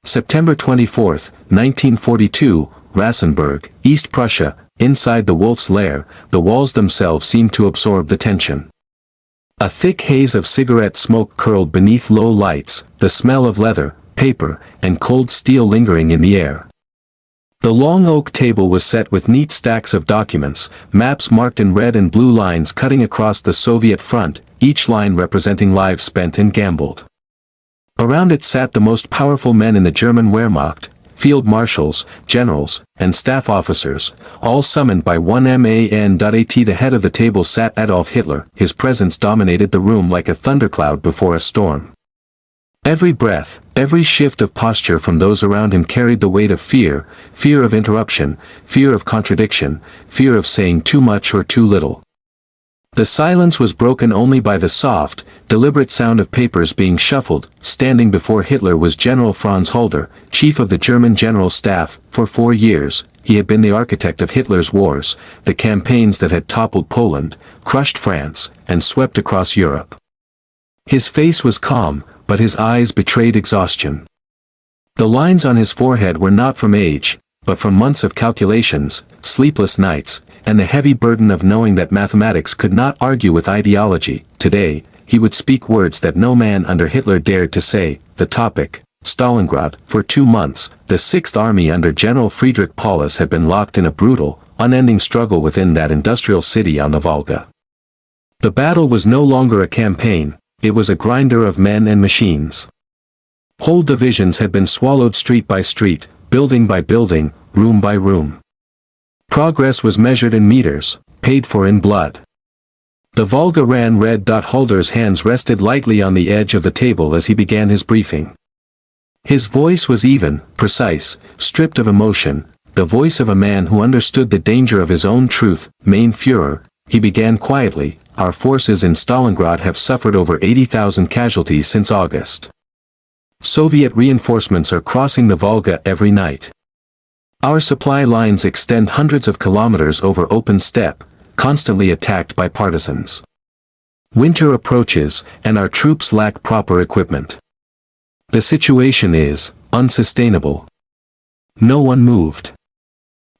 September 24, 1942, Rassenburg, East Prussia. Inside the wolf's lair, the walls themselves seemed to absorb the tension. A thick haze of cigarette smoke curled beneath low lights, the smell of leather, paper, and cold steel lingering in the air. The long oak table was set with neat stacks of documents, maps marked in red and blue lines cutting across the Soviet front, each line representing lives spent and gambled. Around it sat the most powerful men in the German Wehrmacht, field marshals, generals, and staff officers, all summoned by one man. At the head of the table sat Adolf Hitler. His presence dominated the room like a thundercloud before a storm. Every breath, every shift of posture from those around him carried the weight of fear, fear of interruption, fear of contradiction, fear of saying too much or too little. The silence was broken only by the soft, deliberate sound of papers being shuffled. Standing before Hitler was General Franz Halder, chief of the German General Staff. For 4 years, he had been the architect of Hitler's wars, the campaigns that had toppled Poland, crushed France, and swept across Europe. His face was calm, but his eyes betrayed exhaustion. The lines on his forehead were not from age, but from months of calculations, sleepless nights, and the heavy burden of knowing that mathematics could not argue with ideology. Today, he would speak words that no man under Hitler dared to say. The topic, Stalingrad. For 2 months, the Sixth Army under General Friedrich Paulus had been locked in a brutal, unending struggle within that industrial city on the Volga. The battle was no longer a campaign, it was a grinder of men and machines. Whole divisions had been swallowed street by street, building by building, room by room. Progress was measured in meters, paid for in blood. The Volga ran red. Halder's hands rested lightly on the edge of the table as he began his briefing. His voice was even, precise, stripped of emotion, the voice of a man who understood the danger of his own truth. Mein Führer, he began quietly, our forces in Stalingrad have suffered over 80,000 casualties since August. Soviet reinforcements are crossing the Volga every night. Our supply lines extend hundreds of kilometers over open steppe, constantly attacked by partisans. Winter approaches, and our troops lack proper equipment. The situation is unsustainable. No one moved.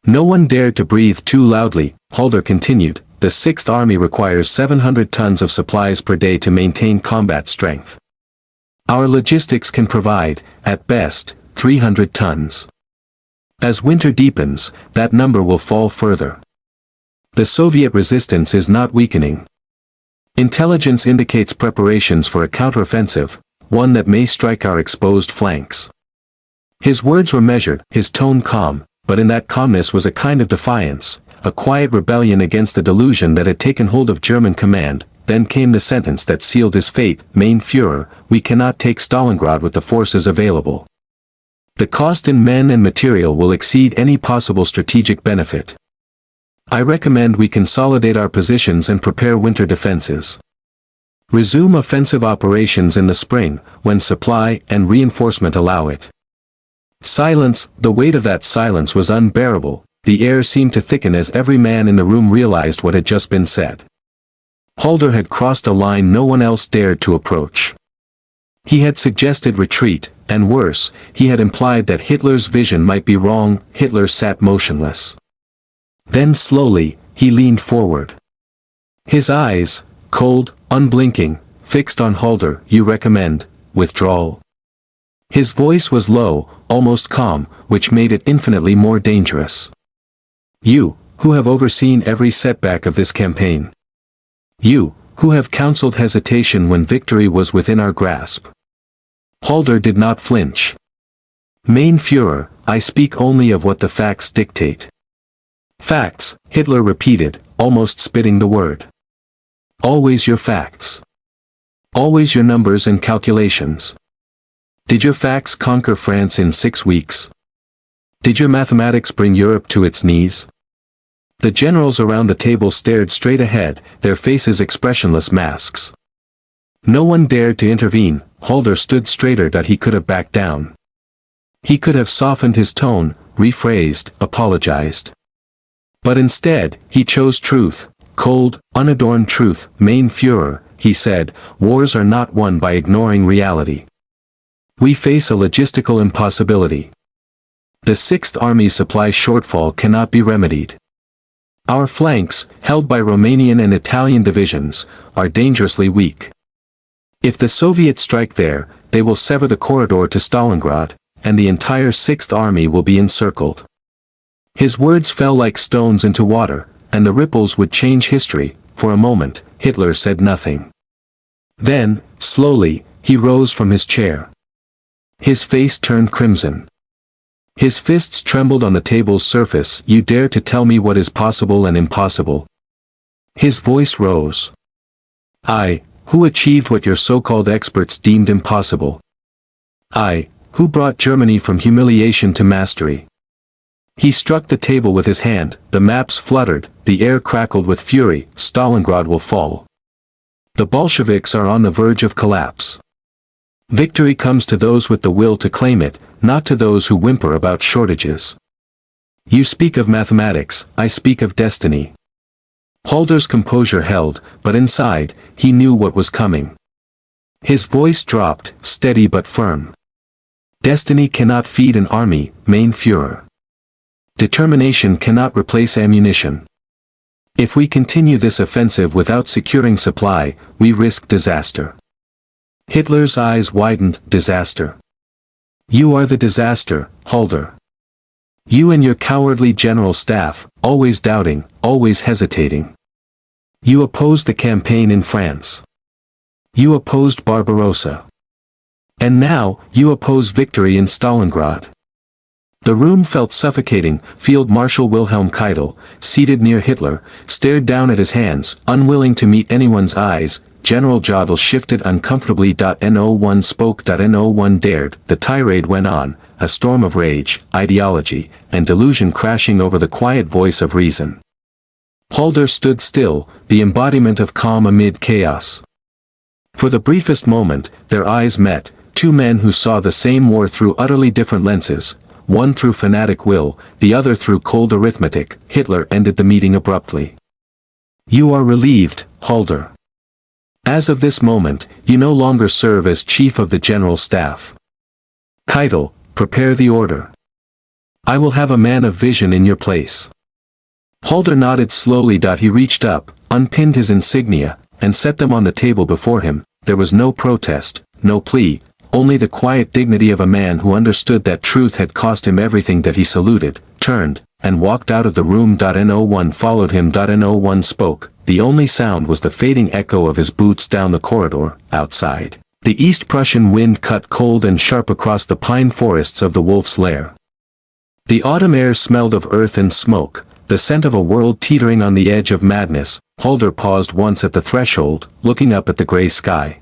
No one dared to breathe too loudly. Halder continued, the Sixth Army requires 700 tons of supplies per day to maintain combat strength. Our logistics can provide, at best, 300 tons. As winter deepens, that number will fall further. The Soviet resistance is not weakening. Intelligence indicates preparations for a counteroffensive, one that may strike our exposed flanks. His words were measured, his tone calm, but in that calmness was a kind of defiance, a quiet rebellion against the delusion that had taken hold of German command. Then came the sentence that sealed his fate, Mein Führer, we cannot take Stalingrad with the forces available. The cost in men and material will exceed any possible strategic benefit. I recommend we consolidate our positions and prepare winter defenses. Resume offensive operations in the spring, when supply and reinforcement allow it. Silence. The weight of that silence was unbearable. The air seemed to thicken as every man in the room realized what had just been said. Halder had crossed a line no one else dared to approach. He had suggested retreat, and worse, he had implied that Hitler's vision might be wrong. Hitler sat motionless. Then slowly, he leaned forward. His eyes, cold, unblinking, fixed on Halder. You recommend withdrawal. His voice was low, almost calm, which made it infinitely more dangerous. You, who have overseen every setback of this campaign. You, who have counseled hesitation when victory was within our grasp. Halder did not flinch. Mein Führer, I speak only of what the facts dictate. Facts, Hitler repeated, almost spitting the word. Always your facts. Always your numbers and calculations. Did your facts conquer France in 6 weeks? Did your mathematics bring Europe to its knees? The generals around the table stared straight ahead, their faces expressionless masks. No one dared to intervene. Halder stood straighter than he could have backed down. He could have softened his tone, rephrased, apologized. But instead, he chose truth, cold, unadorned truth. Mein Führer, he said, wars are not won by ignoring reality. We face a logistical impossibility. The Sixth Army's supply shortfall cannot be remedied. Our flanks, held by Romanian and Italian divisions, are dangerously weak. If the Soviets strike there, they will sever the corridor to Stalingrad, and the entire Sixth Army will be encircled. His words fell like stones into water, and the ripples would change history. For a moment, Hitler said nothing. Then, slowly, he rose from his chair. His face turned crimson. His fists trembled on the table's surface. You dare to tell me what is possible and impossible? His voice rose. I, who achieved what your so-called experts deemed impossible. I, who brought Germany from humiliation to mastery. He struck the table with his hand, the maps fluttered, the air crackled with fury. Stalingrad will fall. The Bolsheviks are on the verge of collapse. Victory comes to those with the will to claim it, not to those who whimper about shortages. You speak of mathematics, I speak of destiny. Halder's composure held, but inside, he knew what was coming. His voice dropped, steady but firm. Destiny cannot feed an army, mein Führer. Determination cannot replace ammunition. If we continue this offensive without securing supply, we risk disaster. Hitler's eyes widened. Disaster. You are the disaster, Halder. You and your cowardly general staff, always doubting, always hesitating. You opposed the campaign in France. You opposed Barbarossa. And now, you oppose victory in Stalingrad. The room felt suffocating. Field Marshal Wilhelm Keitel, seated near Hitler, stared down at his hands, unwilling to meet anyone's eyes. General Jodl shifted uncomfortably. No-one spoke. No-one dared. The tirade went on, a storm of rage, ideology, and delusion crashing over the quiet voice of reason. Halder stood still, the embodiment of calm amid chaos. For the briefest moment, their eyes met, two men who saw the same war through utterly different lenses, one through fanatic will, the other through cold arithmetic. Hitler ended the meeting abruptly. You are relieved, Halder. As of this moment, you no longer serve as chief of the general staff. Keitel, prepare the order. I will have a man of vision in your place. Halder nodded slowly. He reached up, unpinned his insignia, and set them on the table before him. There was no protest, no plea, only the quiet dignity of a man who understood that truth had cost him everything. He saluted, turned, and walked out of the room. No-one followed him. No-one spoke. The only sound was the fading echo of his boots down the corridor. Outside, the East Prussian wind cut cold and sharp across the pine forests of the Wolf's Lair. The autumn air smelled of earth and smoke, the scent of a world teetering on the edge of madness. Halder paused once at the threshold, looking up at the gray sky.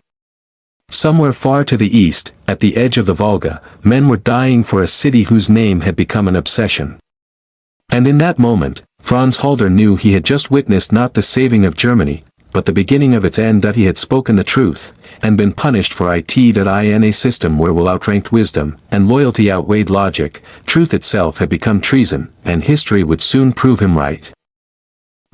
Somewhere far to the east, at the edge of the Volga, men were dying for a city whose name had become an obsession. And in that moment, Franz Halder knew he had just witnessed not the saving of Germany, but the beginning of its end. He had spoken the truth, and been punished for it. In a system where will outranked wisdom, and loyalty outweighed logic, truth itself had become treason, and history would soon prove him right.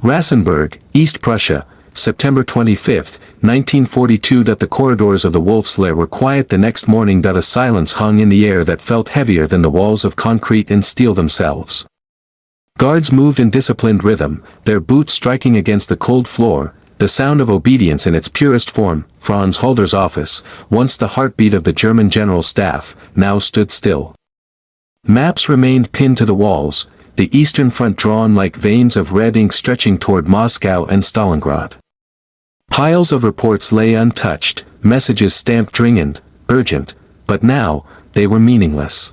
Rassenburg, East Prussia, September 25, 1942. The corridors of the Wolf's Lair were quiet the next morning. A silence hung in the air that felt heavier than the walls of concrete and steel themselves. Guards moved in disciplined rhythm, their boots striking against the cold floor, the sound of obedience in its purest form. Franz Halder's office, once the heartbeat of the German general staff, now stood still. Maps remained pinned to the walls, the eastern front drawn like veins of red ink stretching toward Moscow and Stalingrad. Piles of reports lay untouched, messages stamped dringend, urgent, but now, they were meaningless.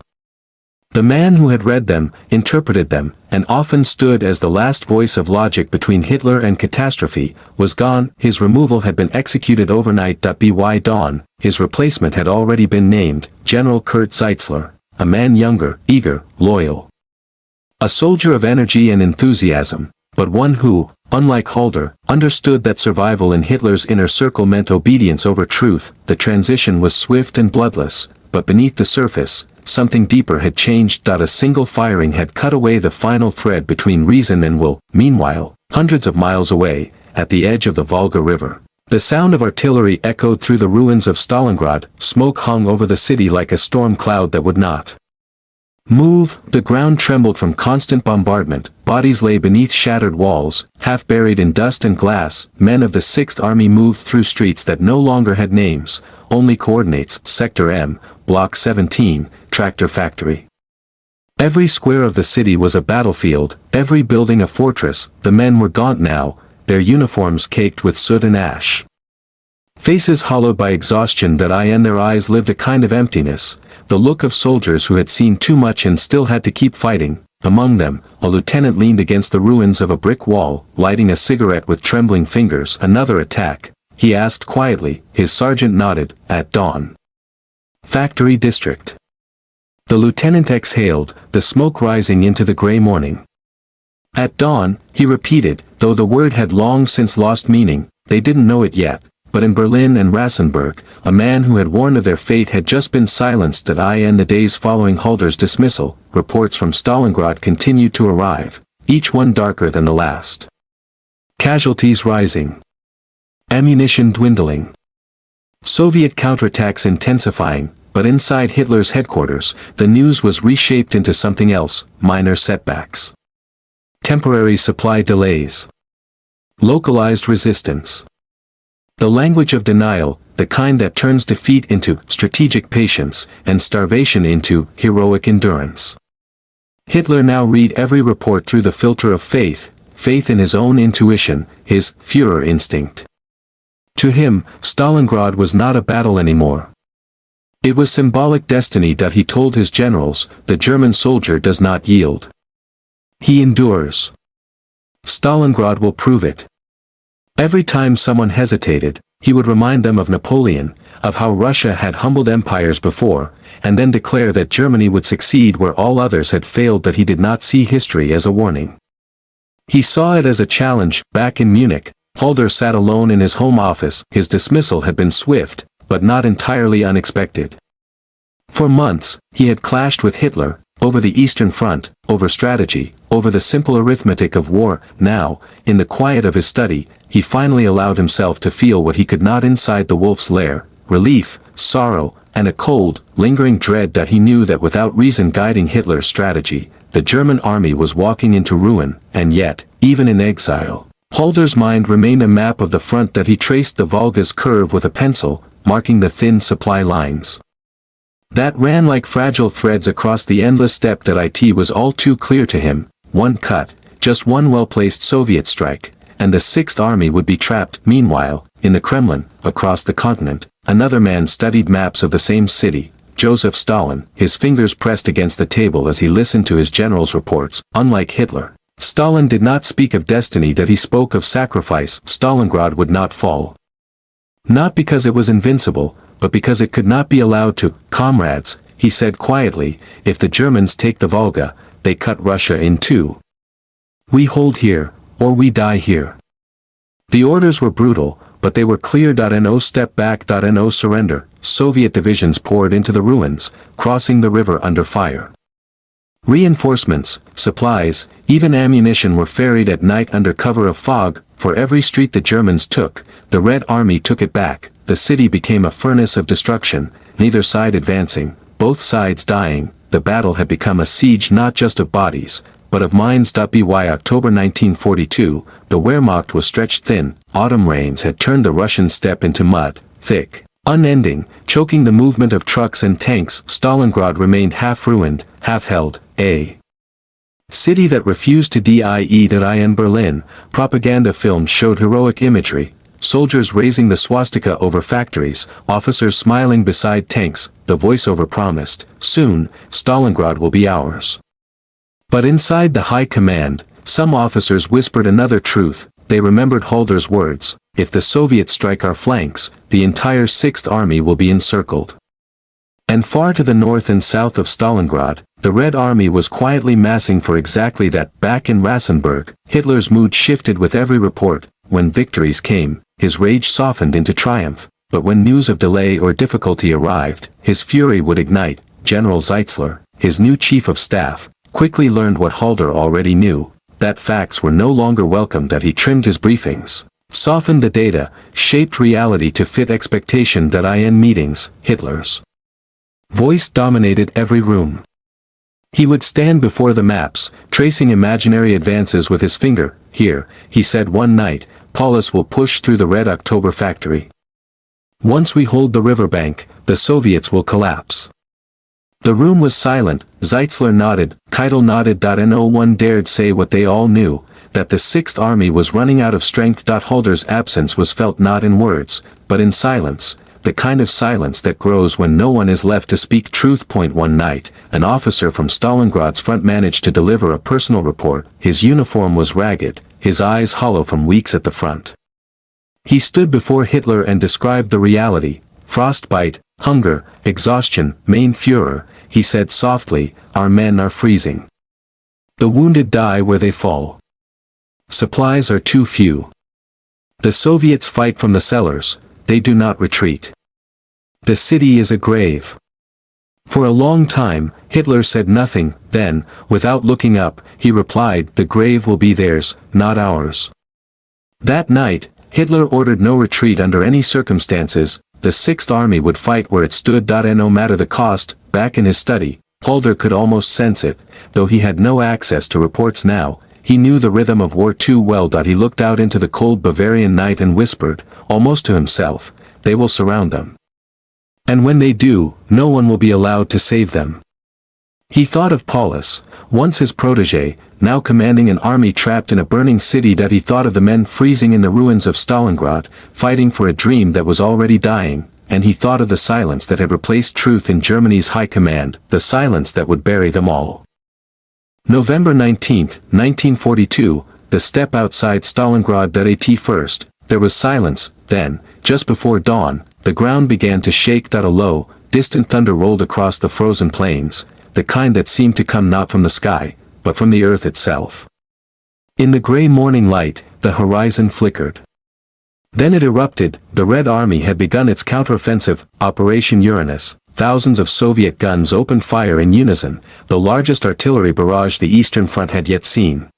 The man who had read them, interpreted them, and often stood as the last voice of logic between Hitler and catastrophe, was gone. His removal had been executed overnight. By dawn, his replacement had already been named, General Kurt Zeitzler, a man younger, eager, loyal. A soldier of energy and enthusiasm, but one who, unlike Halder, understood that survival in Hitler's inner circle meant obedience over truth. The transition was swift and bloodless, but beneath the surface, something deeper had changed. A single firing had cut away the final thread between reason and will. Meanwhile, hundreds of miles away, at the edge of the Volga River, The sound of artillery echoed through the ruins of Stalingrad, smoke hung over the city like a storm cloud that would not move. The ground trembled from constant bombardment, bodies lay beneath shattered walls, half buried in dust and glass. Men of the 6th Army moved through streets that no longer had names, only coordinates: Sector M, Block 17, Tractor Factory. Every square of the city was a battlefield, every building a fortress. The men were gaunt now, their uniforms caked with soot and ash. Faces hollowed by exhaustion, and their eyes lived a kind of emptiness, the look of soldiers who had seen too much and still had to keep fighting. Among them, a lieutenant leaned against the ruins of a brick wall, lighting a cigarette with trembling fingers. Another attack, he asked quietly. His sergeant nodded. At dawn. Factory district. The lieutenant exhaled, the smoke rising into the gray morning. At dawn, he repeated, though the word had long since lost meaning. They didn't know it yet, but in Berlin and Rassenburg, a man who had warned of their fate had just been silenced. In the days following Halder's dismissal, reports from Stalingrad continued to arrive, each one darker than the last. Casualties rising. Ammunition dwindling. Soviet counterattacks intensifying. But inside Hitler's headquarters, the news was reshaped into something else: minor setbacks. Temporary supply delays. Localized resistance. The language of denial, the kind that turns defeat into strategic patience, and starvation into heroic endurance. Hitler now read every report through the filter of faith, faith in his own intuition, his Führer instinct. To him, Stalingrad was not a battle anymore. It was symbolic destiny. He told his generals, the German soldier does not yield. He endures. Stalingrad will prove it. Every time someone hesitated, he would remind them of Napoleon, of how Russia had humbled empires before, and then declare that Germany would succeed where all others had failed. That he did not see history as a warning. He saw it as a challenge. Back in Munich, Halder sat alone in his home office. His dismissal had been swift, but not entirely unexpected. For months, he had clashed with Hitler, over the Eastern Front, over strategy, over the simple arithmetic of war. Now, in the quiet of his study, he finally allowed himself to feel what he could not inside the wolf's lair: relief, sorrow, and a cold, lingering dread. He knew that without reason guiding Hitler's strategy, the German army was walking into ruin. And yet, even in exile, Halder's mind remained a map of the front. He traced the Volga's curve with a pencil, marking the thin supply lines that ran like fragile threads across the endless steppe. It was all too clear to him: one cut, just one well-placed Soviet strike, and the 6th Army would be trapped. Meanwhile, in the Kremlin, across the continent, another man studied maps of the same city, Joseph Stalin, his fingers pressed against the table as he listened to his general's reports. Unlike Hitler, Stalin did not speak of destiny. He spoke of sacrifice. Stalingrad would not fall. Not because it was invincible, but because it could not be allowed to. Comrades, he said quietly, if the Germans take the Volga, they cut Russia in two. We hold here, or we die here. The orders were brutal, but they were clear. No step back. No surrender. Soviet divisions poured into the ruins, crossing the river under fire. Reinforcements, supplies, even ammunition were ferried at night under cover of fog. For every street the Germans took, the Red Army took it back. The city became a furnace of destruction, neither side advancing, both sides dying. The battle had become a siege not just of bodies, but of minds. By October 1942, the Wehrmacht was stretched thin. Autumn rains had turned the Russian steppe into mud, thick, unending, choking the movement of trucks and tanks. Stalingrad remained half ruined, half held, a city that refused to die. In Berlin, propaganda films showed heroic imagery: soldiers raising the swastika over factories, officers smiling beside tanks. The voiceover promised, soon, Stalingrad will be ours. But inside the high command, some officers whispered another truth. They remembered Halder's words: if the Soviets strike our flanks, the entire 6th Army will be encircled. And far to the north and south of Stalingrad, the Red Army was quietly massing for exactly that. Back in Rassenburg, Hitler's mood shifted with every report. When victories came, his rage softened into triumph, but when news of delay or difficulty arrived, his fury would ignite. General Zeitzler, his new chief of staff, quickly learned what Halder already knew, that facts were no longer welcome. He trimmed his briefings, Softened the data, shaped reality to fit expectation. In meetings, Hitler's voice dominated every room. He would stand before the maps, tracing imaginary advances with his finger. Here, he said one night, Paulus will push through the Red October factory. Once we hold the riverbank, the Soviets will collapse. The room was silent. Zeitzler nodded, Keitel nodded. No one dared say what they all knew, that the Sixth Army was running out of strength. Halder's absence was felt not in words, but in silence, the kind of silence that grows when no one is left to speak truth. One night, an officer from Stalingrad's front managed to deliver a personal report. His uniform was ragged, his eyes hollow from weeks at the front. He stood before Hitler and described the reality: frostbite, hunger, exhaustion. Mein Führer, he said softly, our men are freezing. The wounded die where they fall. Supplies are too few. The Soviets fight from the cellars, they do not retreat. The city is a grave. For a long time, Hitler said nothing. Then, without looking up, he replied, the grave will be theirs, not ours. That night, Hitler ordered no retreat under any circumstances. The Sixth Army would fight where it stood. And no matter the cost. Back in his study, Halder could almost sense it, though he had no access to reports now. He knew the rhythm of war too well. He looked out into the cold Bavarian night and whispered, almost to himself, they will surround them. And when they do, no one will be allowed to save them. He thought of Paulus, once his protege, now commanding an army trapped in a burning city. He thought of the men freezing in the ruins of Stalingrad, fighting for a dream that was already dying, and he thought of the silence that had replaced truth in Germany's high command, the silence that would bury them all. November 19, 1942, the steppe outside Stalingrad. At first, there was silence. Then, just before dawn, the ground began to shake. A low, distant thunder rolled across the frozen plains, the kind that seemed to come not from the sky, but from the earth itself. In the gray morning light, the horizon flickered. Then it erupted. The Red Army had begun its counteroffensive, Operation Uranus. Thousands of Soviet guns opened fire in unison, the largest artillery barrage the Eastern Front had yet seen.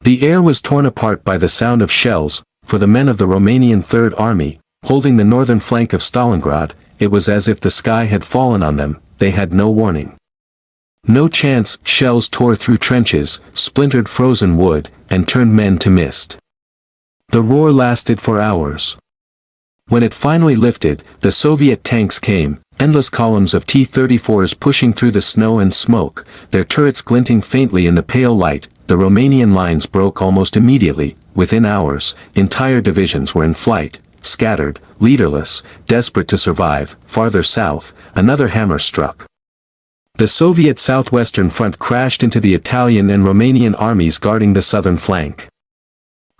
The air was torn apart by the sound of shells. For the men of the Romanian Third Army, holding the northern flank of Stalingrad, it was as if the sky had fallen on them. They had no warning. No chance. Shells tore through trenches, splintered frozen wood, and turned men to mist. The roar lasted for hours. When it finally lifted, the Soviet tanks came, endless columns of T-34s pushing through the snow and smoke, their turrets glinting faintly in the pale light. The Romanian lines broke almost immediately. Within hours, entire divisions were in flight, scattered, leaderless, desperate to survive. Farther south, another hammer struck. The Soviet southwestern front crashed into the Italian and Romanian armies guarding the southern flank.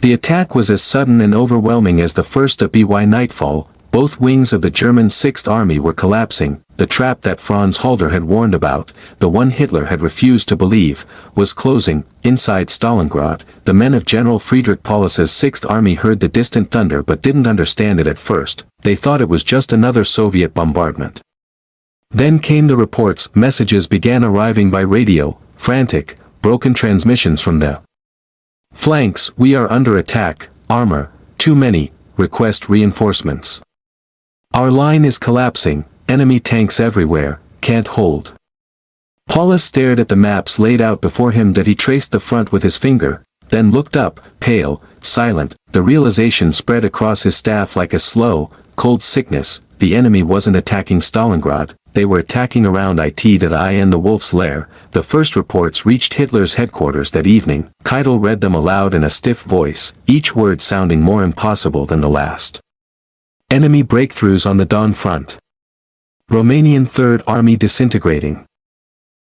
The attack was as sudden and overwhelming as the first. By nightfall, both wings of the German Sixth Army were collapsing. The trap that Franz Halder had warned about, the one Hitler had refused to believe, was closing. Inside Stalingrad, the men of General Friedrich Paulus's Sixth Army heard the distant thunder but didn't understand it at first. They thought it was just another Soviet bombardment. Then came the reports. Messages began arriving by radio, frantic, broken transmissions from the flanks. We are under attack, armor, too many, request reinforcements. Our line is collapsing, enemy tanks everywhere, can't hold. Paulus stared at the maps laid out before him. He traced the front with his finger, then looked up, pale, silent. The realization spread across his staff like a slow, cold sickness. The enemy wasn't attacking Stalingrad, they were attacking around it. In the Wolf's Lair. The first reports reached Hitler's headquarters that evening. Keitel read them aloud in a stiff voice, each word sounding more impossible than the last. Enemy breakthroughs on the Don front. Romanian Third Army disintegrating.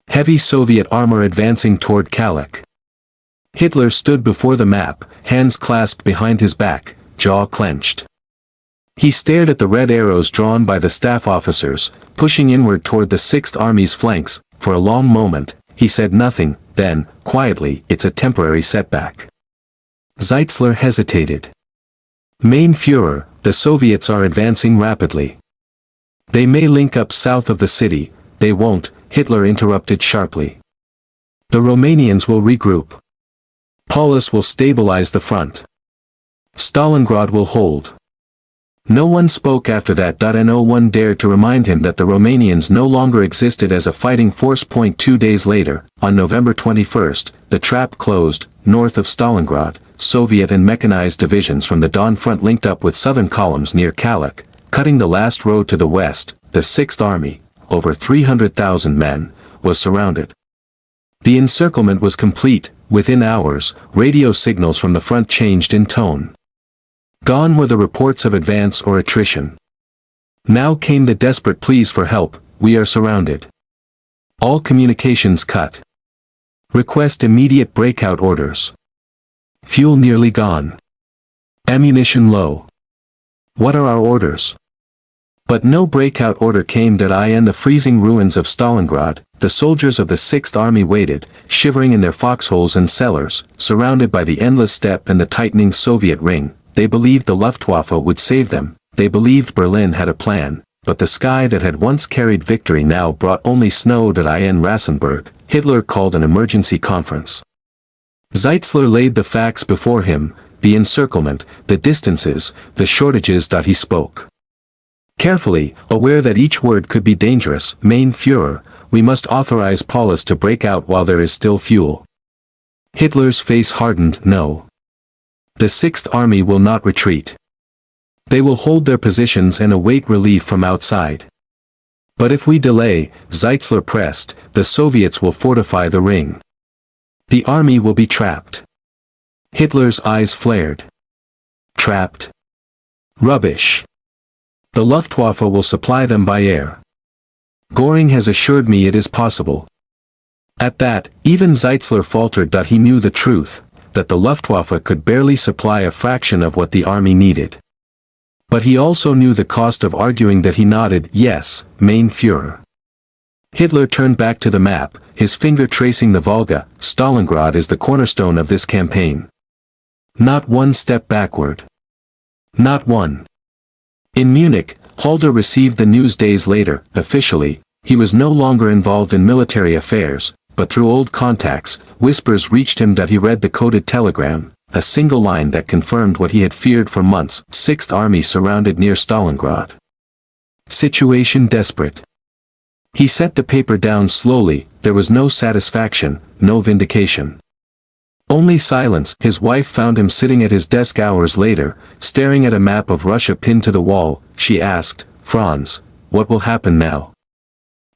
Heavy Soviet armor advancing toward Kalach. Hitler stood before the map, hands clasped behind his back, jaw clenched. He stared at the red arrows drawn by the staff officers, pushing inward toward the Sixth Army's flanks. For a long moment, he said nothing. Then, quietly, it's a temporary setback. Zeitzler hesitated. Mein Führer, the Soviets are advancing rapidly. They may link up south of the city. They won't, Hitler interrupted sharply. The Romanians will regroup. Paulus will stabilize the front. Stalingrad will hold. No one spoke after that. No one dared to remind him that the Romanians no longer existed as a fighting force. 2 days later, on November 21st, the trap closed. North of Stalingrad, Soviet and mechanized divisions from the Don front linked up with southern columns near Kalach, cutting the last road to the west. The Sixth Army, over 300,000 men, was surrounded. The encirclement was complete. Within hours, radio signals from the front changed in tone. Gone were the reports of advance or attrition. Now came the desperate pleas for help. We are surrounded. All communications cut. Request immediate breakout orders. Fuel nearly gone. Ammunition low. What are our orders? But no breakout order came. In the freezing ruins of Stalingrad, the soldiers of the Sixth Army waited, shivering in their foxholes and cellars, surrounded by the endless steppe and the tightening Soviet ring. They believed the Luftwaffe would save them. They believed Berlin had a plan, but the sky that had once carried victory now brought only snow. In Rasenburg, Hitler called an emergency conference. Zeitzler laid the facts before him, the encirclement, the distances, the shortages. He spoke carefully, aware that each word could be dangerous. Mein Führer, we must authorize Paulus to break out while there is still fuel. Hitler's face hardened. No. The Sixth Army will not retreat. They will hold their positions and await relief from outside. But if we delay, Zeitzler pressed, the Soviets will fortify the ring. The army will be trapped. Hitler's eyes flared. Trapped? Rubbish. The Luftwaffe will supply them by air. Göring has assured me it is possible. At that, even Zeitzler faltered. He knew the truth, that the Luftwaffe could barely supply a fraction of what the army needed. But he also knew the cost of arguing. He nodded. Yes, Mein Führer. Hitler turned back to the map, his finger tracing the Volga. Stalingrad is the cornerstone of this campaign. Not one step backward. Not one. In Munich, Halder received the news days later. Officially, he was no longer involved in military affairs, but through old contacts, whispers reached him. He read the coded telegram, a single line that confirmed what he had feared for months. Sixth Army surrounded near Stalingrad. Situation desperate. He set the paper down slowly. There was no satisfaction, no vindication. Only silence. His wife found him sitting at his desk hours later, staring at a map of Russia pinned to the wall. She asked, Franz, what will happen now?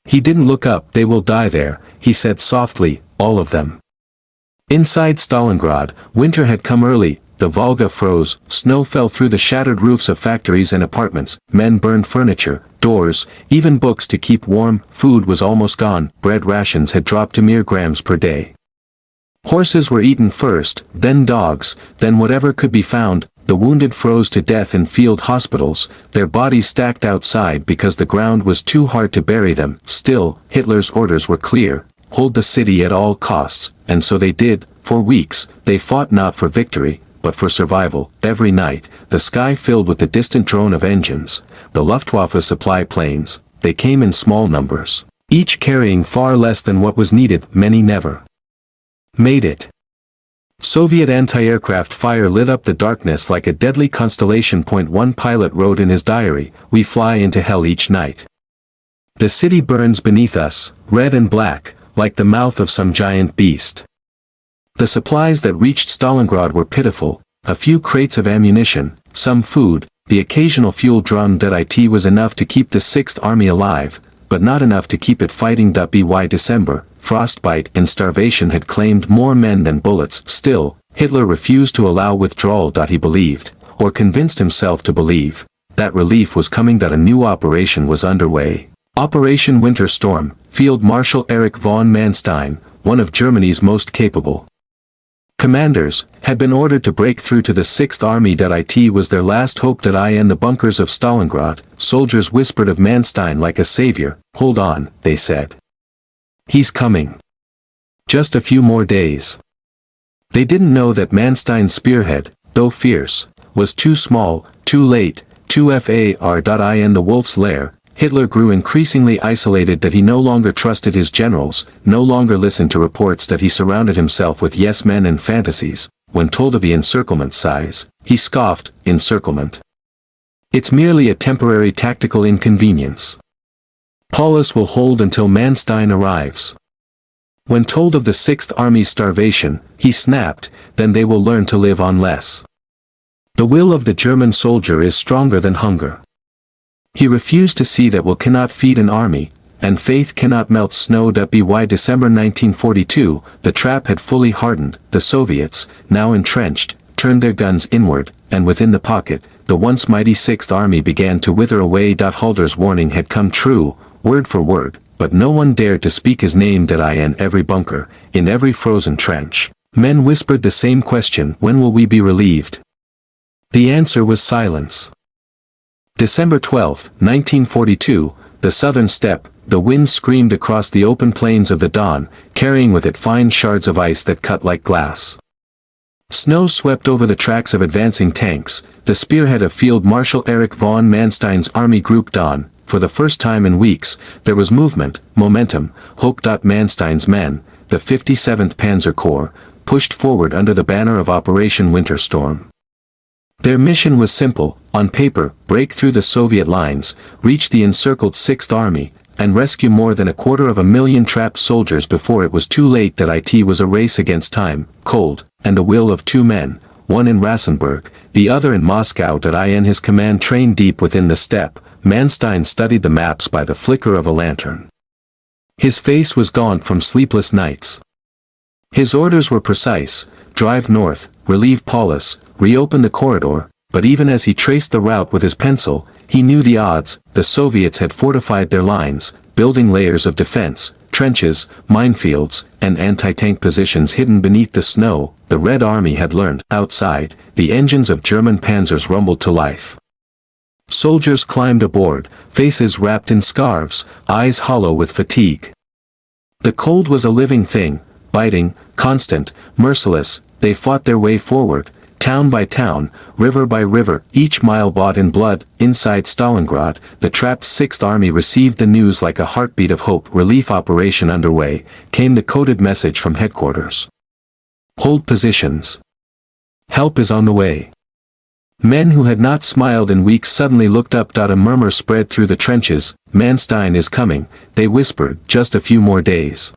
He didn't look up. They will die there, he said softly, all of them. Inside Stalingrad, winter had come early. The Volga froze, snow fell through the shattered roofs of factories and apartments, men burned furniture, doors, even books to keep warm. Food was almost gone. Bread rations had dropped to mere grams per day. Horses were eaten first, then dogs, then whatever could be found. The wounded froze to death in field hospitals, their bodies stacked outside because the ground was too hard to bury them. Still, Hitler's orders were clear, hold the city at all costs, and so they did. For weeks, they fought not for victory, but for survival. Every night, the sky filled with the distant drone of engines, the Luftwaffe supply planes. They came in small numbers, each carrying far less than what was needed. Many never made it. Soviet anti-aircraft fire lit up the darkness like a deadly constellation. One pilot wrote in his diary, we fly into hell each night. The city burns beneath us, red and black, like the mouth of some giant beast. The supplies that reached Stalingrad were pitiful, a few crates of ammunition, some food, the occasional fuel drum. It was enough to keep the Sixth Army alive, but not enough to keep it fighting. By December, frostbite and starvation had claimed more men than bullets. Still, Hitler refused to allow withdrawal. He believed, or convinced himself to believe, that relief was coming. A new operation was underway. Operation Winter Storm. Field Marshal Erich von Manstein, one of Germany's most capable commanders, had been ordered to break through to the Sixth Army. It was their last hope. In the bunkers of Stalingrad, soldiers whispered of Manstein like a savior. Hold on, they said. He's coming. Just a few more days. They didn't know that Manstein's spearhead, though fierce, was too small, too late. 2FAR. In the Wolf's Lair, Hitler grew increasingly isolated. He no longer trusted his generals, no longer listened to reports. He surrounded himself with yes-men and fantasies. when told of the encirclement size, he scoffed, "Encirclement? It's merely a temporary tactical inconvenience. Paulus will hold until Manstein arrives." When told of the Sixth Army's starvation, he snapped, "Then they will learn to live on less. The will of the German soldier is stronger than hunger." He refused to see that will cannot feed an army, and faith cannot melt snow. By December 1942, the trap had fully hardened. The Soviets, now entrenched, turned their guns inward, and within the pocket, the once mighty Sixth Army began to wither away. Halder's warning had come true, word for word, but no one dared to speak his name. In every bunker, in every frozen trench, men whispered the same question: when will we be relieved? The answer was silence. December 12, 1942, the southern steppe, the wind screamed across the open plains of the Don, carrying with it fine shards of ice that cut like glass. Snow swept over the tracks of advancing tanks, the spearhead of Field Marshal Erich von Manstein's Army Group Don. For the first time in weeks, there was movement, momentum, hope. Manstein's men, the 57th Panzer Corps, pushed forward under the banner of Operation Winter Storm. Their mission was simple: on paper, break through the Soviet lines, reach the encircled Sixth Army, and rescue more than 250,000 trapped soldiers before it was too late. It was a race against time, cold, and the will of two men, one in Rasenburg, the other in Moscow. In his command trained deep within the steppe, Manstein studied the maps by the flicker of a lantern. His face was gaunt from sleepless nights. His orders were precise: drive north, relieve Paulus, reopen the corridor. But even as he traced the route with his pencil, he knew the odds. The Soviets had fortified their lines, building layers of defense, trenches, minefields, and anti-tank positions hidden beneath the snow. The Red Army had learned. Outside, the engines of German panzers rumbled to life. Soldiers climbed aboard, faces wrapped in scarves, eyes hollow with fatigue. The cold was a living thing, biting, constant, merciless. They fought their way forward, town by town, river by river, each mile bought in blood. Inside Stalingrad, the trapped Sixth Army received the news like a heartbeat of hope. Relief operation underway, came the coded message from headquarters. Hold positions. Help is on the way. Men who had not smiled in weeks suddenly looked up. A murmur spread through the trenches: Manstein is coming, they whispered. Just a few more days.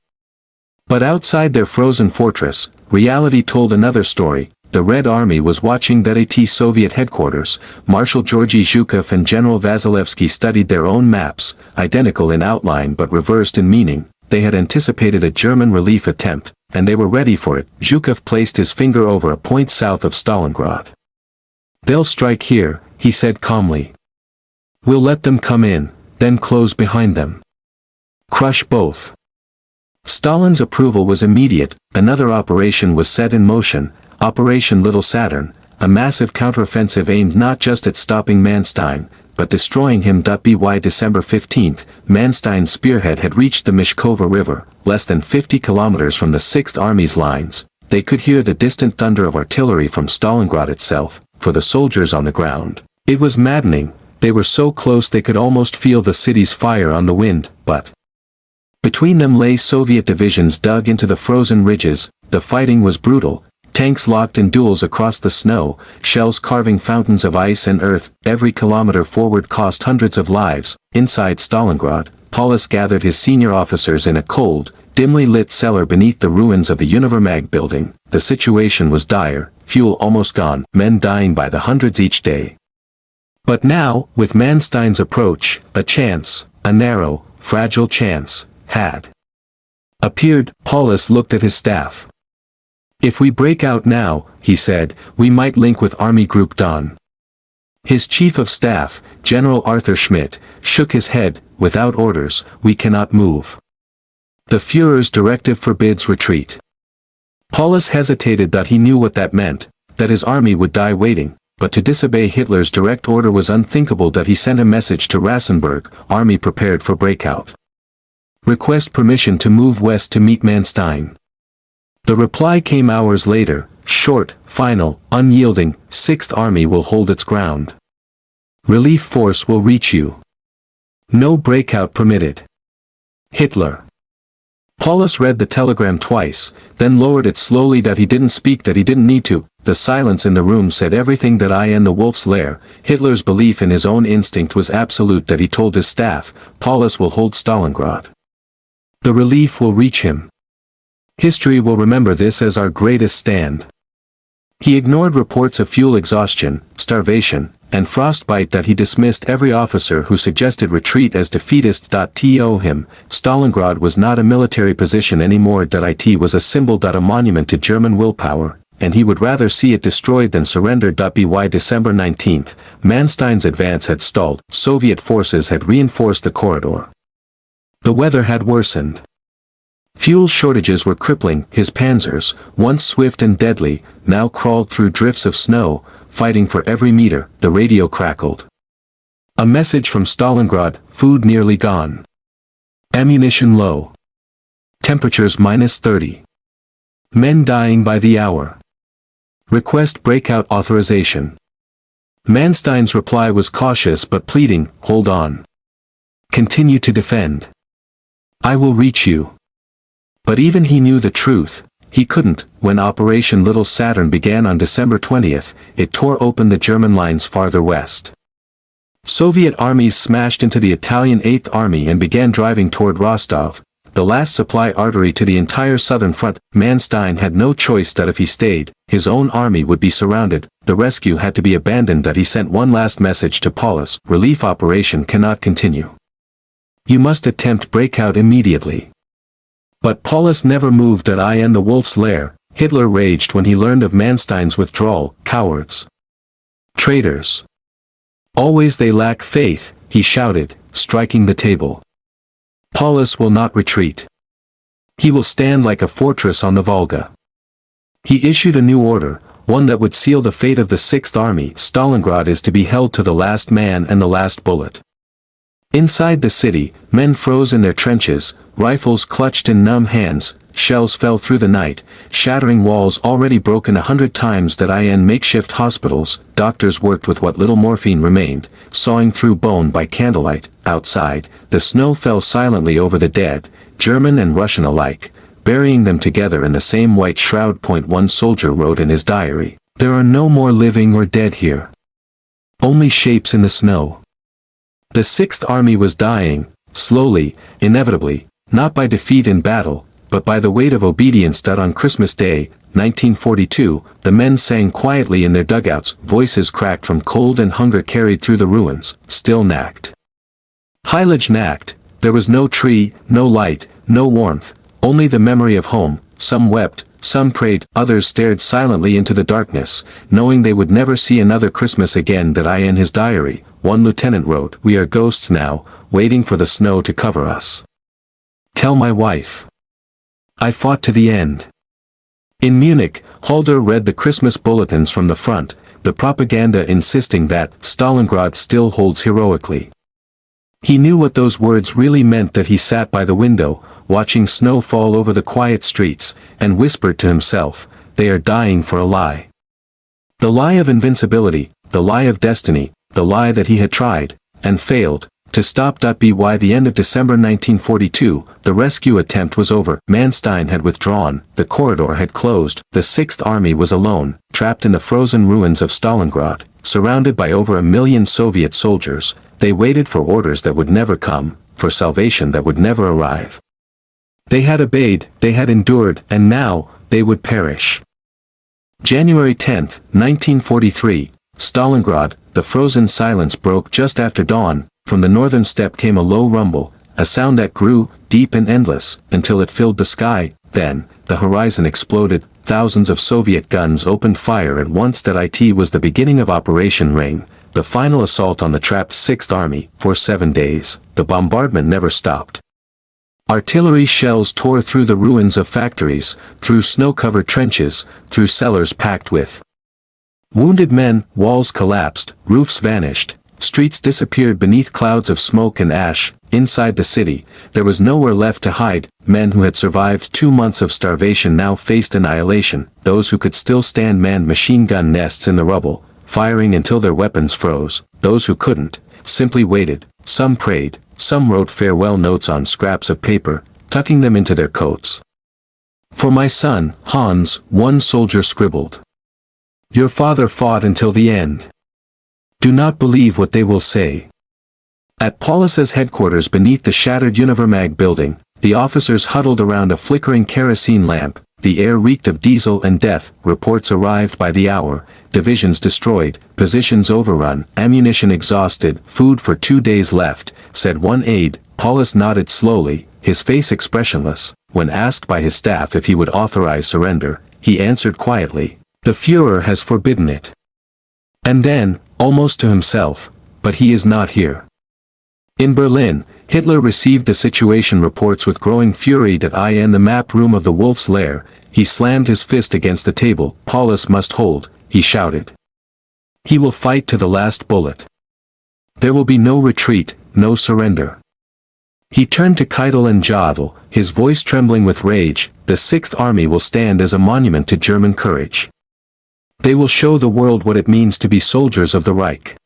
But outside their frozen fortress, reality told another story. The Red Army was watching. At Soviet headquarters, Marshal Georgy Zhukov and General Vasilevsky studied their own maps, identical in outline but reversed in meaning. They had anticipated a German relief attempt, and they were ready for it. Zhukov placed his finger over a point south of Stalingrad. "They'll strike here," he said calmly. "We'll let them come in, then close behind them. Crush both." Stalin's approval was immediate. Another operation was set in motion, Operation Little Saturn, a massive counteroffensive aimed not just at stopping Manstein, but destroying him. By December 15, Manstein's spearhead had reached the Mishkova River, less than 50 kilometers from the Sixth Army's lines. They could hear the distant thunder of artillery from Stalingrad itself. For the soldiers on the ground, it was maddening. They were so close they could almost feel the city's fire on the wind, but between them lay Soviet divisions dug into the frozen ridges. The fighting was brutal. Tanks locked in duels across the snow, shells carving fountains of ice and earth. Every kilometer forward cost hundreds of lives. Inside Stalingrad, Paulus gathered his senior officers in a cold, dimly lit cellar beneath the ruins of the Univermag building. The situation was dire, fuel almost gone, men dying by the hundreds each day. But now, with Manstein's approach, a chance, a narrow, fragile chance, had appeared. Paulus looked at his staff. "If we break out now," he said, "we might link with Army Group Don." His chief of staff, General Arthur Schmidt, shook his head. "Without orders, we cannot move. The Führer's directive forbids retreat." Paulus hesitated. He knew what that meant, that his army would die waiting, but to disobey Hitler's direct order was unthinkable. He sent a message to Rasenburg: "Army prepared for breakout. Request permission to move west to meet Manstein." The reply came hours later, short, final, unyielding: "Sixth Army will hold its ground. Relief force will reach you. No breakout permitted. Hitler." Paulus read the telegram twice, then lowered it slowly. That he didn't speak, that he didn't need to. The silence in the room said everything. That I in the wolf's lair. Hitler's belief in his own instinct was absolute. That he told his staff, Paulus will hold Stalingrad. The relief will reach him. History will remember this as our greatest stand. He ignored reports of fuel exhaustion, starvation, and frostbite. That he dismissed every officer who suggested retreat as defeatist. To him, Stalingrad was not a military position anymore. It was a symbol. A monument to German willpower, and he would rather see it destroyed than surrender. By December 19, Manstein's advance had stalled. Soviet forces had reinforced the corridor. The weather had worsened. Fuel shortages were crippling. His panzers, once swift and deadly, now crawled through drifts of snow, fighting for every meter. The radio crackled. A message from Stalingrad: food nearly gone. Ammunition low. Temperatures -30. Men dying by the hour. Request breakout authorization. Manstein's reply was cautious but pleading: hold on. Continue to defend. I will reach you. But even he knew the truth. He couldn't. When Operation Little Saturn began on December 20th, it tore open the German lines farther west. Soviet armies smashed into the Italian 8th Army and began driving toward Rostov, the last supply artery to the entire southern front. Manstein had no choice. That if he stayed, his own army would be surrounded. The rescue had to be abandoned. That he sent one last message to Paulus: relief operation cannot continue. You must attempt breakout immediately. But Paulus never moved. I in the wolf's lair. Hitler raged when he learned of Manstein's withdrawal. Cowards. Traitors. Always they lack faith, he shouted, striking the table. Paulus will not retreat. He will stand like a fortress on the Volga. He issued a new order, one that would seal the fate of the 6th Army. Stalingrad is to be held to the last man and the last bullet. Inside the city, men froze in their trenches, rifles clutched in numb hands. Shells fell through the night, shattering walls already broken 100 times. In makeshift hospitals, doctors worked with what little morphine remained, sawing through bone by candlelight. Outside, the snow fell silently over the dead, German and Russian alike, burying them together in the same white shroud. One soldier wrote in his diary, "There are no more living or dead here. Only shapes in the snow." The 6th Army was dying, slowly, inevitably, not by defeat in battle, but by the weight of obedience. On Christmas Day, 1942, the men sang quietly in their dugouts. Voices cracked from cold and hunger carried through the ruins. Still Nacht. Heilige Nacht. There was no tree, no light, no warmth, only the memory of home. Some wept, some prayed, others stared silently into the darkness, knowing they would never see another Christmas again. In his diary, one lieutenant wrote, "We are ghosts now, waiting for the snow to cover us. Tell my wife. I fought to the end." In Munich, Halder read the Christmas bulletins from the front, the propaganda insisting that Stalingrad still holds heroically. He knew what those words really meant. That he sat by the window, watching snow fall over the quiet streets, and whispered to himself, "They are dying for a lie." The lie of invincibility, the lie of destiny, the lie that he had tried, and failed, to stop. By the end of December 1942, the rescue attempt was over. Manstein had withdrawn, the corridor had closed, the 6th Army was alone, trapped in the frozen ruins of Stalingrad, surrounded by over 1 million Soviet soldiers. They waited for orders that would never come, for salvation that would never arrive. They had obeyed, they had endured, and now, they would perish. January 10, 1943, Stalingrad. The frozen silence broke just after dawn. From the northern steppe came a low rumble, a sound that grew, deep and endless, until it filled the sky. Then, the horizon exploded. Thousands of Soviet guns opened fire at once. It was the beginning of Operation Rain, the final assault on the trapped 6th Army. For 7 days, the bombardment never stopped. Artillery shells tore through the ruins of factories, through snow-covered trenches, through cellars packed with wounded men. Walls collapsed, roofs vanished, streets disappeared beneath clouds of smoke and ash. Inside the city, there was nowhere left to hide. Men who had survived 2 months of starvation now faced annihilation. Those who could still stand manned machine gun nests in the rubble, firing until their weapons froze. Those who couldn't, simply waited. Some prayed, some wrote farewell notes on scraps of paper. tucking them into their coats. "For my son, Hans," one soldier scribbled. "Your father fought until the end. Do not believe what they will say." At Paulus's headquarters beneath the shattered Wehrmacht building, the officers huddled around a flickering kerosene lamp. The air reeked of diesel and death. Reports arrived by the hour: divisions destroyed, positions overrun, ammunition exhausted, food for 2 days left, said one aide. Paulus nodded slowly, his face expressionless. When asked by his staff if he would authorize surrender, he answered quietly, "The Führer has forbidden it." And then, almost to himself, "But he is not here." In Berlin, Hitler received the situation reports with growing fury. In the map room of the Wolf's Lair, he slammed his fist against the table. "Paulus must hold," he shouted. "He will fight to the last bullet. There will be no retreat, no surrender." He turned to Keitel and Jodl, his voice trembling with rage. "The Sixth Army will stand as a monument to German courage. They will show the world what it means to be soldiers of the Reich."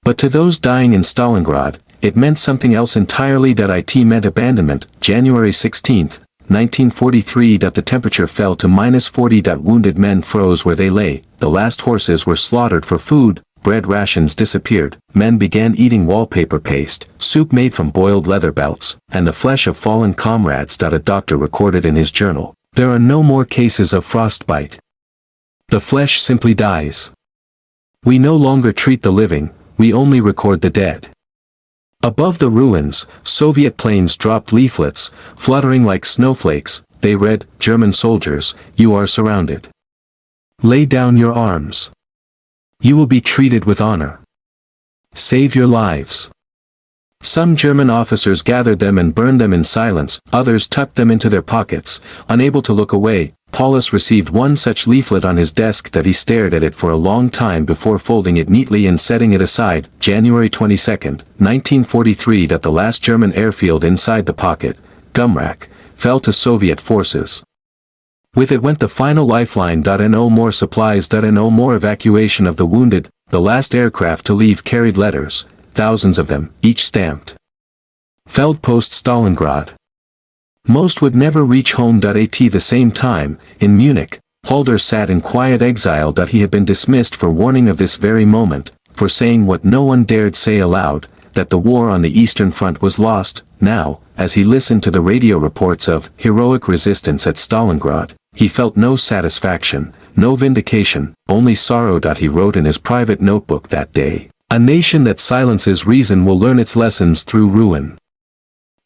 But to those dying in Stalingrad, it meant something else entirely. It meant abandonment. January 16, 1943. The temperature fell to -40. Wounded men froze where they lay, the last horses were slaughtered for food, bread rations disappeared, men began eating wallpaper paste, soup made from boiled leather belts, and the flesh of fallen comrades. A doctor recorded in his journal, "There are no more cases of frostbite. The flesh simply dies. We no longer treat the living, we only record the dead." Above the ruins, Soviet planes dropped leaflets, fluttering like snowflakes. They read, "German soldiers, you are surrounded. Lay down your arms. You will be treated with honor. Save your lives." Some German officers gathered them and burned them in silence, others tucked them into their pockets, unable to look away. Paulus received one such leaflet on his desk that he stared at it for a long time before folding it neatly and setting it aside. January 22, 1943. The last German airfield inside the pocket, Gumrak, fell to Soviet forces. With it went the final lifeline. No more supplies. No more evacuation of the wounded. The last aircraft to leave carried letters, thousands of them, each stamped Feldpost Stalingrad. Most would never reach home. At the same time, in Munich, Halder sat in quiet exile. He had been dismissed for warning of this very moment, for saying what no one dared say aloud, that the war on the Eastern Front was lost. Now, as he listened to the radio reports of heroic resistance at Stalingrad, he felt no satisfaction, no vindication, only sorrow. He wrote in his private notebook that day, "A nation that silences reason will learn its lessons through ruin."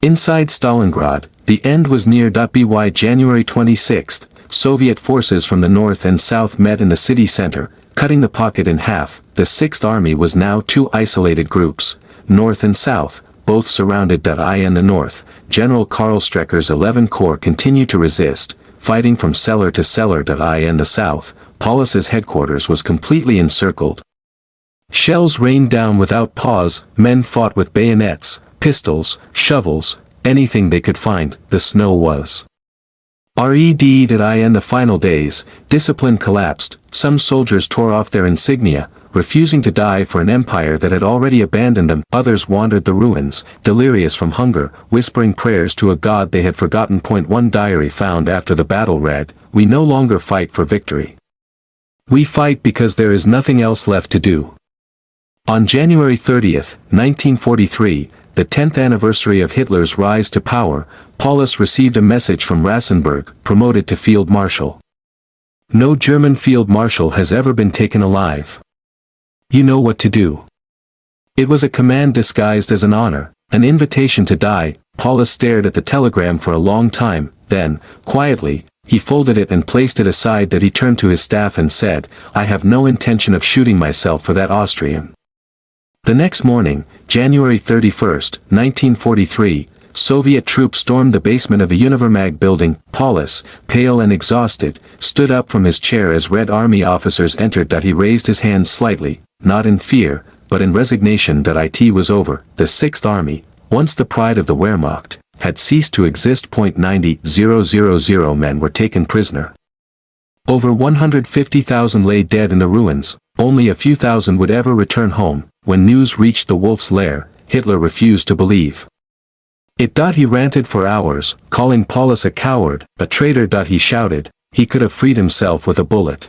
Inside Stalingrad, the end was near. By January 26, Soviet forces from the north and south met in the city center, cutting the pocket in half. The Sixth Army was now two isolated groups, north and south, both surrounded. In the north, General Karl Strecker's 11th Corps continued to resist, fighting from cellar to cellar. In the south, Paulus's headquarters was completely encircled. Shells rained down without pause, men fought with bayonets, pistols, shovels, anything they could find. The snow was red. In the final days, discipline collapsed. Some soldiers tore off their insignia, refusing to die for an empire that had already abandoned them. Others wandered the ruins, delirious from hunger, whispering prayers to a god they had forgotten. One diary found after the battle read, "We no longer fight for victory. We fight because there is nothing else left to do." On January 30, 1943, the 10th anniversary of Hitler's rise to power, Paulus received a message from Rasenberg, promoted to Field Marshal. "No German Field Marshal has ever been taken alive. You know what to do." It was a command disguised as an honor, an invitation to die. Paulus stared at the telegram for a long time, then, quietly, he folded it and placed it aside. He turned to his staff and said, "I have no intention of shooting myself for that Austrian." The next morning, January 31, 1943, Soviet troops stormed the basement of the Wehrmacht building. Paulus, pale and exhausted, stood up from his chair as Red Army officers entered. He raised his hands slightly, not in fear, but in resignation. It was over. The Sixth Army, once the pride of the Wehrmacht, had ceased to exist. 90,000 men were taken prisoner. Over 150,000 lay dead in the ruins. Only a few thousand would ever return home. When news reached the Wolf's Lair, Hitler refused to believe. He ranted for hours, calling Paulus a coward, a traitor. He shouted, he could have freed himself with a bullet.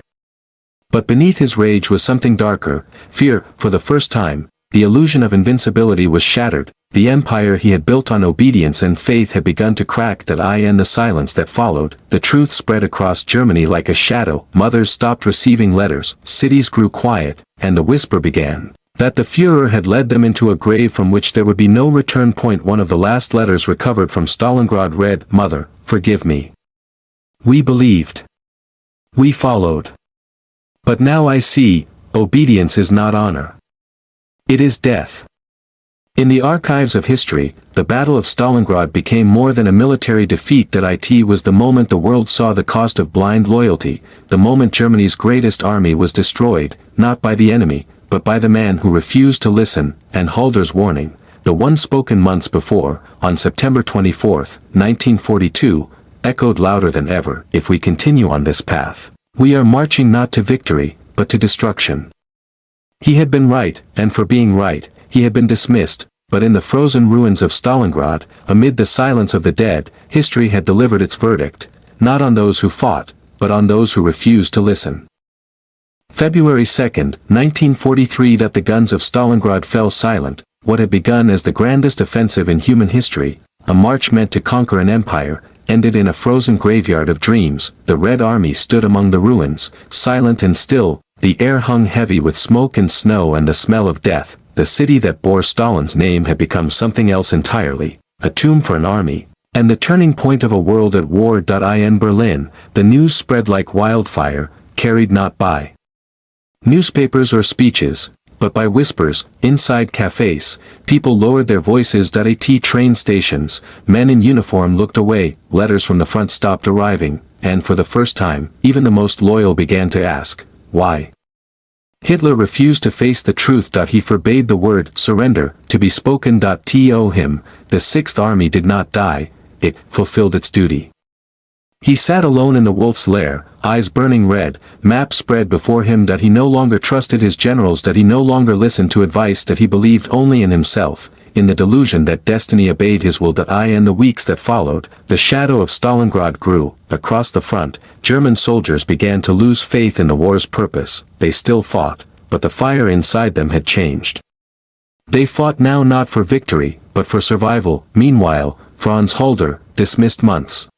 But beneath his rage was something darker, fear. For the first time, the illusion of invincibility was shattered, the empire he had built on obedience and faith had begun to crack. In the silence that followed, the truth spread across Germany like a shadow. Mothers stopped receiving letters, cities grew quiet, and the whisper began that the Führer had led them into a grave from which there would be no return. One of the last letters recovered from Stalingrad read, "Mother, forgive me. We believed. We followed. But now I see, obedience is not honor. It is death." In the archives of history, the Battle of Stalingrad became more than a military defeat. It was the moment the world saw the cost of blind loyalty, the moment Germany's greatest army was destroyed, not by the enemy, but by the man who refused to listen. And Halder's warning, the one spoken months before, on September 24, 1942, echoed louder than ever. If we continue on this path, we are marching not to victory, but to destruction. He had been right, and for being right, he had been dismissed, but in the frozen ruins of Stalingrad, amid the silence of the dead, history had delivered its verdict, not on those who fought, but on those who refused to listen. February 2, 1943. The guns of Stalingrad fell silent. What had begun as the grandest offensive in human history, a march meant to conquer an empire, ended in a frozen graveyard of dreams. The Red Army stood among the ruins, silent and still, the air hung heavy with smoke and snow and the smell of death. The city that bore Stalin's name had become something else entirely, a tomb for an army, and the turning point of a world at war. In Berlin, the news spread like wildfire, carried not by newspapers or speeches, but by whispers. Inside cafes, people lowered their voices. At train stations, men in uniform looked away, letters from the front stopped arriving, and for the first time, even the most loyal began to ask, why? Hitler refused to face the truth. He forbade the word surrender to be spoken. To him, the Sixth Army did not die, it fulfilled its duty. He sat alone in the wolf's lair, eyes burning red, maps spread before him. He no longer trusted his generals. He no longer listened to advice. He believed only in himself, in the delusion that destiny obeyed his will. In the weeks that followed, the shadow of Stalingrad grew. Across the front, German soldiers began to lose faith in the war's purpose. They still fought, but the fire inside them had changed. They fought now not for victory, but for survival. Meanwhile, Franz Halder, dismissed months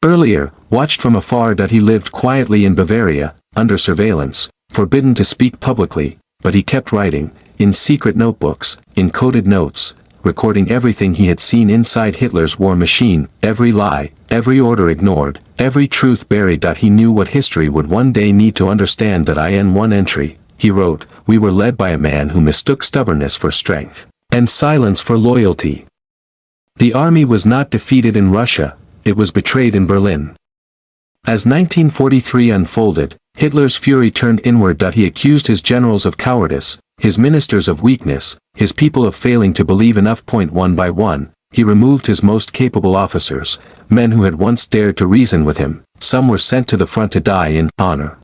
earlier, watched from afar. He lived quietly in Bavaria, under surveillance, forbidden to speak publicly, but he kept writing, in secret notebooks, in coded notes, recording everything he had seen inside Hitler's war machine, every lie, every order ignored, every truth buried. He knew what history would one day need to understand. In one entry, he wrote, "We were led by a man who mistook stubbornness for strength, and silence for loyalty. The army was not defeated in Russia, it was betrayed in Berlin." As 1943 unfolded, Hitler's fury turned inward. He accused his generals of cowardice, his ministers of weakness, his people of failing to believe enough. One by one, he removed his most capable officers, men who had once dared to reason with him. Some were sent to the front to die in honor.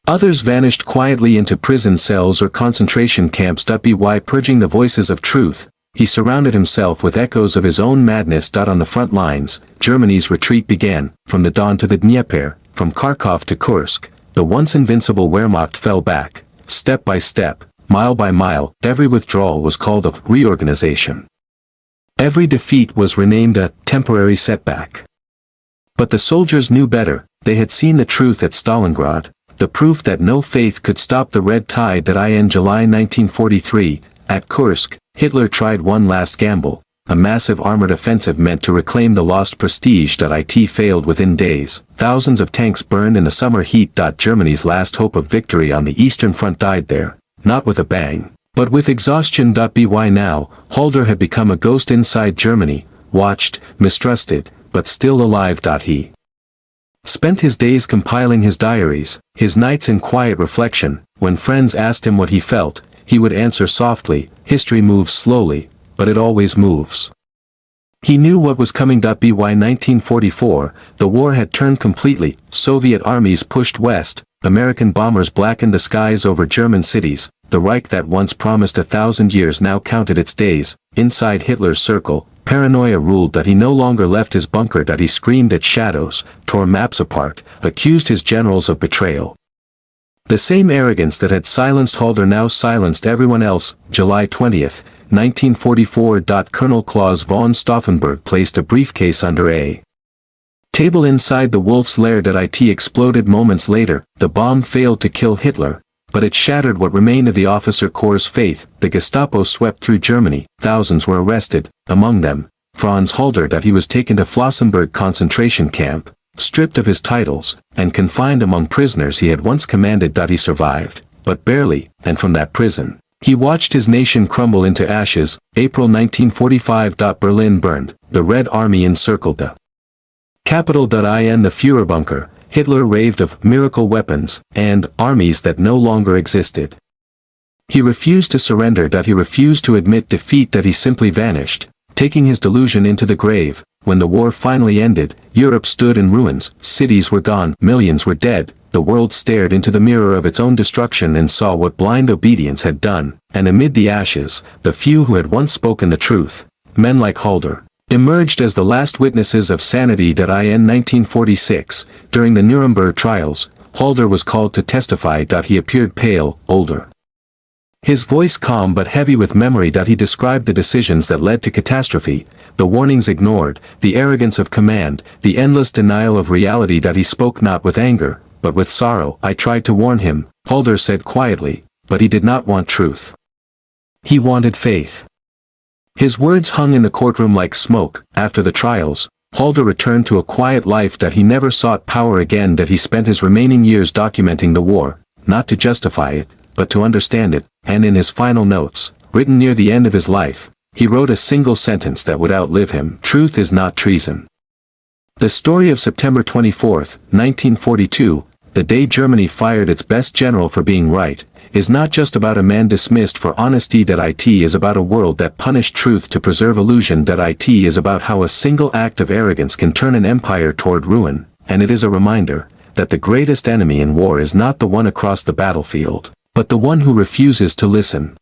Others vanished quietly into prison cells or concentration camps. By purging the voices of truth, he surrounded himself with echoes of his own madness. On the front lines, Germany's retreat began. From the Don to the Dnieper, from Kharkov to Kursk, the once invincible Wehrmacht fell back, step by step, mile by mile. Every withdrawal was called a reorganization. Every defeat was renamed a temporary setback. But the soldiers knew better. They had seen the truth at Stalingrad, the proof that no faith could stop the red tide. In July 1943, at Kursk, Hitler tried one last gamble, a massive armored offensive meant to reclaim the lost prestige. It failed within days. Thousands of tanks burned in the summer heat. Germany's last hope of victory on the Eastern Front died there, not with a bang, but with exhaustion. By now, Halder had become a ghost inside Germany, watched, mistrusted, but still alive. He spent his days compiling his diaries, his nights in quiet reflection. When friends asked him what he felt, he would answer softly, "History moves slowly, but it always moves." He knew what was coming. By 1944, the war had turned completely. Soviet armies pushed west, American bombers blackened the skies over German cities. The Reich that once promised 1,000 years now counted its days. Inside Hitler's circle, paranoia ruled that he no longer left his bunker, that he screamed at shadows, tore maps apart, accused his generals of betrayal. The same arrogance that had silenced Halder now silenced everyone else. July 20, 1944. Colonel Klaus von Stauffenberg placed a briefcase under a table inside the Wolf's Lair. It exploded moments later. The bomb failed to kill Hitler, but it shattered what remained of the officer corps' faith. The Gestapo swept through Germany. Thousands were arrested, among them Franz Halder. He was taken to Flossenburg concentration camp, stripped of his titles, and confined among prisoners he had once commanded. He survived, but barely, and from that prison, he watched his nation crumble into ashes. April 1945. Berlin burned. The Red Army encircled the capital. In the Führerbunker, Hitler raved of miracle weapons and armies that no longer existed. He refused to surrender. He refused to admit defeat. He simply vanished, taking his delusion into the grave. When the war finally ended, Europe stood in ruins. Cities were gone, millions were dead. The world stared into the mirror of its own destruction and saw what blind obedience had done. And amid the ashes, the few who had once spoken the truth, men like Halder, emerged as the last witnesses of sanity. In 1946, during the Nuremberg trials, Halder was called to testify. He appeared pale, older, his voice calm but heavy with memory. He described the decisions that led to catastrophe, the warnings ignored, the arrogance of command, the endless denial of reality. He spoke not with anger, but with sorrow. I tried to warn him, Halder said quietly, but he did not want truth. He wanted faith. His words hung in the courtroom like smoke. After the trials, Halder returned to a quiet life. He never sought power again. He spent his remaining years documenting the war, not to justify it, but to understand it. And in his final notes, written near the end of his life, he wrote a single sentence that would outlive him: truth is not treason. The story of September 24, 1942, the day Germany fired its best general for being right, is not just about a man dismissed for honesty. It is about a world that punished truth to preserve illusion. It is about how a single act of arrogance can turn an empire toward ruin, and it is a reminder that the greatest enemy in war is not the one across the battlefield, but the one who refuses to listen.